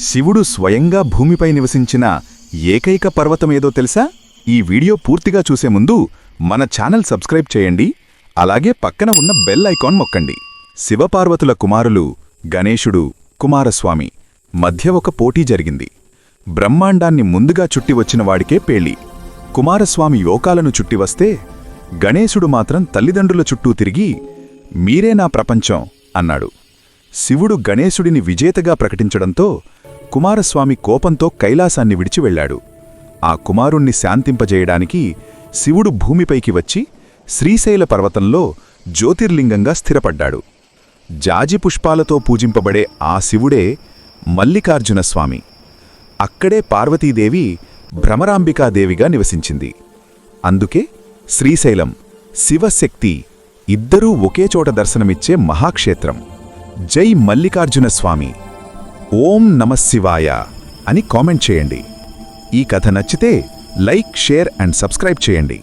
శివుడు స్వయంగా భూమిపై నివసించిన ఏకైక పర్వతమేదో తెలుసా? ఈ వీడియో పూర్తిగా చూసే ముందు మన ఛానల్ సబ్స్క్రైబ్ చేయండి, అలాగే పక్కన ఉన్న బెల్ ఐకాన్ మొక్కండి. శివపార్వతుల కుమారులు గణేశుడు, కుమారస్వామి మధ్య ఒక పోటీ జరిగింది. బ్రహ్మాండాన్ని ముందుగా చుట్టివచ్చిన వాడికే పేళి. కుమారస్వామి యోకాలను చుట్టివస్తే గణేశుడు మాత్రం తల్లిదండ్రుల చుట్టూ తిరిగి మీరే నా ప్రపంచం అన్నాడు. శివుడు గణేశుడిని విజేతగా ప్రకటించడంతో కుమారస్వామి కోపంతో కైలాసాన్ని విడిచి వెళ్లాడు. ఆ కుమారుణ్ణి శాంతింపజేయడానికి శివుడు భూమిపైకి వచ్చి శ్రీశైల పర్వతంలో జ్యోతిర్లింగంగా స్థిరపడ్డాడు. జాజి పుష్పాలతో పూజింపబడే ఆ శివుడే మల్లికార్జునస్వామి. అక్కడే పార్వతీదేవి భ్రమరాంబికాదేవిగా నివసించింది. అందుకే శ్రీశైలం, శివశక్తి ఇద్దరూ ఒకే చోట దర్శనమిచ్చే మహాక్షేత్రం. జై మల్లికార్జునస్వామి, ఓం నమఃశివాయ అని కామెంట్ చేయండి. ఈ కథ నచ్చితే లైక్, షేర్ అండ్ సబ్స్క్రైబ్ చేయండి.